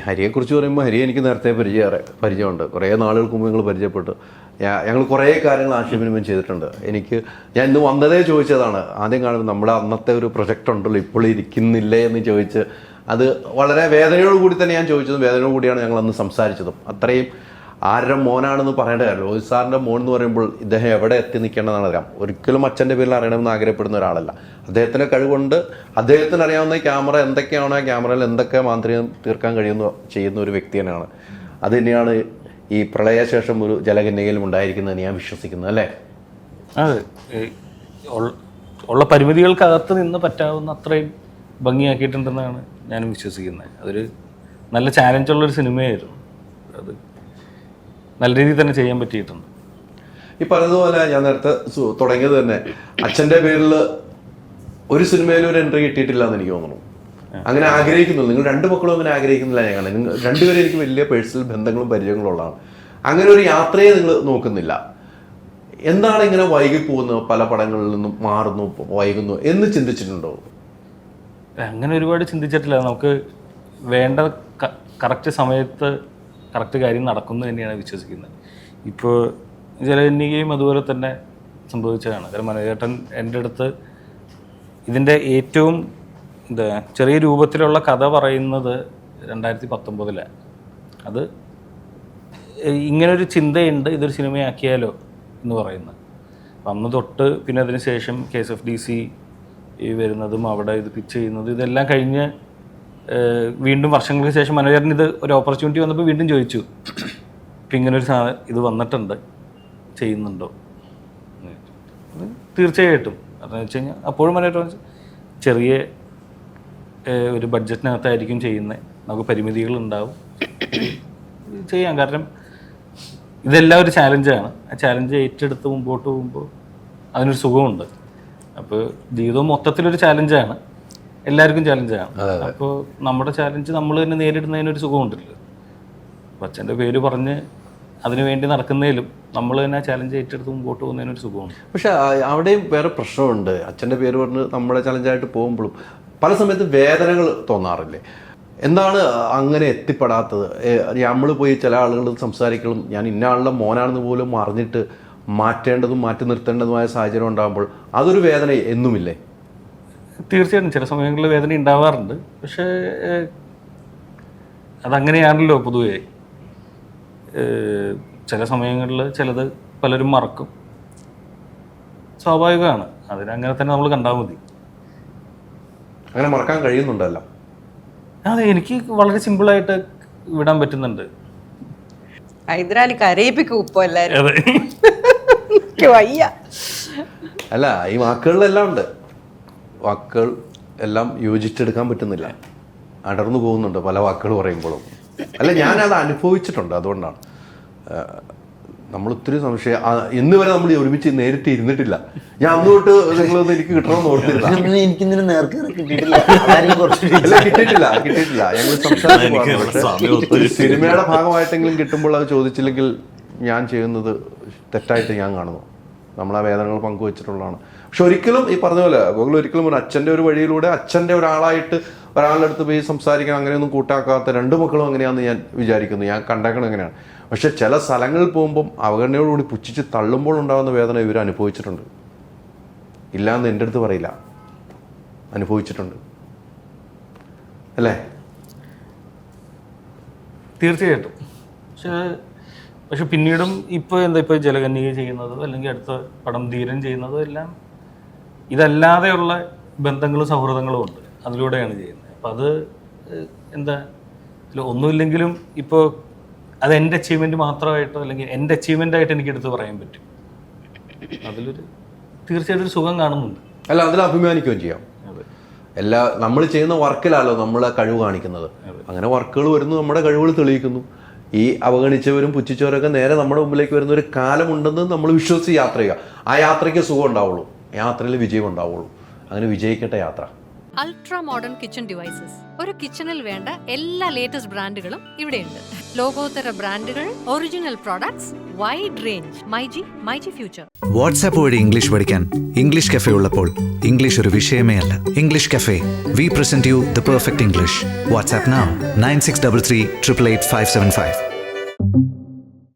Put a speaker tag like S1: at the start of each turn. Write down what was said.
S1: ഹരിയെക്കുറിച്ച് പറയുമ്പോൾ ഹരി എനിക്ക് നേരത്തെ പരിചയമുണ്ട്. കുറേ നാളുകൾക്ക് മുമ്പ് ഞങ്ങൾ പരിചയപ്പെട്ടു. ഞങ്ങൾ കുറേ കാര്യങ്ങൾ ആശയവിനിമയം ചെയ്തിട്ടുണ്ട്. ഞാൻ ഇന്ന് വന്നതേ ചോദിച്ചതാണ്. ആദ്യം കാണുമ്പോൾ നമ്മുടെ അന്നത്തെ ഒരു പ്രൊജക്റ്റ് ഉണ്ടല്ലോ ഇപ്പോൾ ഇരിക്കുന്നില്ലേ എന്ന് ചോദിച്ച്, അത് വളരെ വേദനയോട് കൂടി തന്നെ ഞാൻ ചോദിച്ചതും വേദനയോട് കൂടിയാണ് ഞങ്ങൾ അന്ന് സംസാരിച്ചതും. അത്രയും ആരുടെ മോനാണെന്ന് പറയേണ്ട കാര്യമില്ല. ലോഹിത് സാറിൻ്റെ മോൻ എന്ന് പറയുമ്പോൾ ഇദ്ദേഹം എവിടെ എത്തി നിൽക്കേണ്ടതെന്നാണ് അറിയാം. ഒരിക്കലും അച്ഛൻ്റെ പേരിൽ അറിയണമെന്ന് ആഗ്രഹപ്പെടുന്ന ഒരാളല്ല. അദ്ദേഹത്തിൻ്റെ കഴിവുകൊണ്ട് അദ്ദേഹത്തിന് അറിയാവുന്ന ക്യാമറ എന്തൊക്കെയാണോ ആ ക്യാമറയിൽ എന്തൊക്കെ മാന്ത്രികം തീർക്കാൻ ചെയ്യുന്ന ഒരു വ്യക്തി തന്നെയാണ്. അത് തന്നെയാണ് ഈ പ്രളയശേഷം ഒരു ജലകന്യകയിലും ഉണ്ടായിരിക്കുന്നതെന്ന് ഞാൻ വിശ്വസിക്കുന്നത്, അല്ലേ?
S2: അതെ, ഉള്ള പരിമിതികൾക്കകത്ത് നിന്ന് പറ്റാവുന്ന അത്രയും ഭംഗിയാക്കിയിട്ടുണ്ടെന്നാണ് ഞാനും വിശ്വസിക്കുന്നത്. അതൊരു നല്ല ചാലഞ്ചുള്ളൊരു സിനിമയായിരുന്നു. അത് നല്ല രീതിയിൽ തന്നെ ചെയ്യാൻ പറ്റിയിട്ടുണ്ട്.
S1: ഈ പറഞ്ഞതുപോലെ ഞാൻ നേരത്തെ തുടങ്ങിയത് തന്നെ അച്ഛൻ്റെ പേരിൽ ഒരു സിനിമയിലും ഒരു എൻട്രി കിട്ടിയിട്ടില്ല എന്ന് എനിക്ക് തോന്നുന്നു. അങ്ങനെ ആഗ്രഹിക്കുന്നുള്ളൂ. നിങ്ങൾ രണ്ട് മക്കളും അങ്ങനെ ആഗ്രഹിക്കുന്നില്ല. ഞാൻ നിങ്ങൾ രണ്ടുപേരും എനിക്ക് വലിയ പേഴ്സണൽ ബന്ധങ്ങളും പരിചയങ്ങളും ഉള്ളതാണ്. അങ്ങനെ ഒരു യാത്രയെ നിങ്ങൾ നോക്കുന്നില്ല. എന്താണ് ഇങ്ങനെ വൈകി പോകുന്നത്? പല പടങ്ങളിൽ നിന്നും മാറുന്നു, വൈകുന്നു എന്ന് ചിന്തിച്ചിട്ടുണ്ടോ?
S2: അങ്ങനെ ഒരുപാട് ചിന്തിച്ചിട്ടില്ല. നമുക്ക് വേണ്ട കറക്റ്റ് സമയത്ത് കറക്റ്റ് കാര്യം നടക്കുന്നു തന്നെയാണ് വിശ്വസിക്കുന്നത്. ഇപ്പോൾ ജലകന്യകയും അതുപോലെ തന്നെ സംഭവിച്ചതാണ്. കാരണം മനോജേട്ടൻ എൻ്റെ അടുത്ത് ഇതിൻ്റെ ഏറ്റവും ചെറിയ രൂപത്തിലുള്ള കഥ പറയുന്നത് 2019. അത് ഇങ്ങനൊരു ചിന്തയുണ്ട്, ഇതൊരു സിനിമയാക്കിയാലോ എന്ന് പറയുന്നത്. അപ്പം അന്ന് തൊട്ട് പിന്നെ അതിന് ശേഷം KSFDC വരുന്നതും അവിടെ ഇത് പിച്ച് ചെയ്യുന്നതും ഇതെല്ലാം കഴിഞ്ഞ് വീണ്ടും വർഷങ്ങൾക്ക് ശേഷം മനോജേട്ടൻ ഇത് ഒരു ഓപ്പർച്യൂണിറ്റി വന്നപ്പോൾ വീണ്ടും ചോദിച്ചു, ഇപ്പം ഇങ്ങനൊരു ഇത് വന്നിട്ടുണ്ട്, ചെയ്യുന്നുണ്ടോ? തീർച്ചയായിട്ടും. അതെന്ന് വെച്ച് കഴിഞ്ഞാൽ അപ്പോഴും മനോജേട്ടൻ ചെറിയ ഒരു ബഡ്ജറ്റിനകത്തായിരിക്കും ചെയ്യുന്നത്, നമുക്ക് പരിമിതികളുണ്ടാവും, ചെയ്യാം. കാരണം ഇതെല്ലാം ഒരു ചാലഞ്ചാണ്. ആ ചാലഞ്ച് ഏറ്റെടുത്ത് മുമ്പോട്ട് പോകുമ്പോൾ അതിനൊരു സുഖമുണ്ട്. അപ്പോൾ ജീവിതം മൊത്തത്തിലൊരു ചാലഞ്ചാണ്, എല്ലാവർക്കും ചാലഞ്ചാണ്. അപ്പോൾ നമ്മുടെ ചാലഞ്ച് നമ്മൾ തന്നെ നേരിടുന്നതിനൊരു സുഖമുണ്ടല്ലോ. അപ്പം അച്ഛൻ്റെ പേര് പറഞ്ഞ് അതിനു വേണ്ടി നടക്കുന്നതിലും നമ്മൾ തന്നെ ആ ചാലഞ്ച് ഏറ്റെടുത്ത് മുമ്പോട്ട് പോകുന്നതിനൊരു സുഖമുണ്ട്.
S1: പക്ഷെ അവിടെയും വേറെ പ്രശ്നമുണ്ട്. അച്ഛൻ്റെ പേര് പറഞ്ഞ് നമ്മുടെ ചാലഞ്ചായിട്ട് പോകുമ്പോഴും പല സമയത്ത് വേദനകൾ തോന്നാറില്ലേ? എന്താണ് അങ്ങനെ എത്തിപ്പെടാത്തത്? നമ്മൾ പോയി ചില ആളുകൾ സംസാരിക്കണം, ഞാൻ ഇന്ന ആളുടെ മോനാണെന്ന് പോലും അറിഞ്ഞിട്ട് മാറ്റേണ്ടതും മാറ്റി നിർത്തേണ്ടതുമായ സാഹചര്യം ഉണ്ടാകുമ്പോൾ അതൊരു വേദന എന്നുമില്ലേ?
S2: തീർച്ചയായിട്ടും ചില സമയങ്ങളിൽ വേദന ഉണ്ടാവാറുണ്ട്. പക്ഷേ അതങ്ങനെയാണല്ലോ പൊതുവേ. ചില സമയങ്ങളിൽ ചിലത് പലരും മറക്കും, സ്വാഭാവികമാണ്. അതിനങ്ങനെ തന്നെ നമ്മൾ കണ്ടാൽ മതി.
S1: അങ്ങനെ മറക്കാൻ കഴിയുന്നുണ്ടല്ലോ.
S2: അതെ, എനിക്ക് വളരെ സിമ്പിളായിട്ട് വിടാൻ പറ്റുന്നുണ്ട്.
S3: ഹൈദരാലി കരയിപ്പിക്കും ഉപ്പോ എല്ലാവരും. വയ്യ.
S1: അല്ല, ഈ വാക്കുകളിലെല്ലാം ഉണ്ട്. വാക്കുകൾ എല്ലാം യോജിച്ചെടുക്കാൻ പറ്റുന്നില്ല, അടർന്നു പോകുന്നുണ്ട് പല വാക്കുകൾ പറയുമ്പോഴും. അല്ല, ഞാനത് അനുഭവിച്ചിട്ടുണ്ട്. അതുകൊണ്ടാണ് നമ്മൾ ഒത്തിരി സംശയം. ഇന്ന് വരെ നമ്മൾ ഒരുമിച്ച് നേരിട്ട് ഇരുന്നിട്ടില്ല. ഞാൻ അന്ന് തൊട്ട് നിങ്ങളൊന്നും എനിക്ക് കിട്ടണമെന്ന് ഓർത്തില്ല. കിട്ടിയിട്ടില്ല. ഞങ്ങൾ സംസാരിച്ചു. സിനിമയുടെ ഭാഗമായിട്ടെങ്കിലും കിട്ടുമ്പോൾ അത് ചോദിച്ചില്ലെങ്കിൽ ഞാൻ ചെയ്യുന്നത് തെറ്റായിട്ട് ഞാൻ കാണുന്നു. നമ്മൾ ആ വേദനകൾ പങ്കുവച്ചിട്ടുള്ളതാണ്. പക്ഷെ ഒരിക്കലും ഈ പറഞ്ഞ പോലെ ഗോകുൽ ഒരിക്കലും ഒരു അച്ഛൻ്റെ ഒരു വഴിയിലൂടെ അച്ഛൻ്റെ ഒരാളായിട്ട് ഒരാളുടെ അടുത്ത് പോയി സംസാരിക്കാൻ അങ്ങനെയൊന്നും കൂട്ടാക്കാത്ത രണ്ട് മക്കളും അങ്ങനെയാണെന്ന് ഞാൻ വിചാരിക്കുന്നു. ഞാൻ കണ്ടേക്കണം എങ്ങനെയാണ്. പക്ഷെ ചില സ്ഥലങ്ങളിൽ പോകുമ്പം അവഗണനയോടുകൂടി പുച്ഛിച്ച് തള്ളുമ്പോൾ ഉണ്ടാകുന്ന വേദന ഇവർ അനുഭവിച്ചിട്ടുണ്ട്. ഇല്ലയെന്ന് എൻ്റെ അടുത്ത് പറയില്ല, അനുഭവിച്ചിട്ടുണ്ട്, അല്ലേ?
S2: തീർച്ചയായിട്ടും. പക്ഷെ പിന്നീടും ഇപ്പോൾ ജലകന്യക ചെയ്യുന്നതോ അല്ലെങ്കിൽ അടുത്ത പടം ധീരൻ ചെയ്യുന്നതോ എല്ലാം ഇതല്ലാതെയുള്ള ബന്ധങ്ങളും സൗഹൃദങ്ങളും ഉണ്ട്, അതിലൂടെയാണ് ചെയ്യുന്നത്. അപ്പം അത് ഒന്നുമില്ലെങ്കിലും ഇപ്പോൾ അത് എൻ്റെ അച്ചീവ്മെൻറ്റ് മാത്രമായിട്ടോ അല്ലെങ്കിൽ എൻ്റെ അച്ചീവ്മെൻ്റായിട്ട് എനിക്ക് എടുത്ത് പറയാൻ പറ്റും. അതിലൊരു തീർച്ചയായിട്ടും ഒരു സുഖം കാണുന്നുണ്ട്.
S1: അല്ല, അതിൽ അഭിമാനിക്കുകയും ചെയ്യാം. നമ്മൾ ചെയ്യുന്ന വർക്കിലാണല്ലോ നമ്മൾ കഴിവ് കാണിക്കുന്നത്. അങ്ങനെ വർക്കുകൾ വരുന്നു, നമ്മുടെ കഴിവുകൾ തെളിയിക്കുന്നു. ഈ അവഗണിച്ചവരും പുച്ഛിച്ചവരൊക്കെ നേരെ നമ്മുടെ മുമ്പിലേക്ക് വരുന്ന ഒരു കാലമുണ്ടെന്ന് നമ്മൾ വിശ്വസിച്ച് യാത്ര ചെയ്യുക. ആ യാത്രയ്ക്ക് സുഖം ഉണ്ടാവുള്ളൂ, യാത്രയിൽ വിജയം ഉണ്ടാവുള്ളൂ. അങ്ങനെ വിജയിക്കട്ടെ യാത്ര.
S4: Ultra modern kitchen devices. ഒരു കിച്ചണിൽ വേണ്ട എല്ലാ ലേറ്റസ്റ്റ് ബ്രാൻഡുകളും ഇവിടെയുണ്ട്. ലോകോത്തര ബ്രാൻഡുകൾ, original products, wide range. MyG future.
S5: WhatsApp വഴി ഇംഗ്ലീഷ് പഠിക്കാൻ ഇംഗ്ലീഷ് കഫേ ഉള്ളപ്പോൾ ഇംഗ്ലീഷ് ഒരു വിഷയമേ അല്ല. English cafe, we present you the perfect English. WhatsApp now 9633 888 575.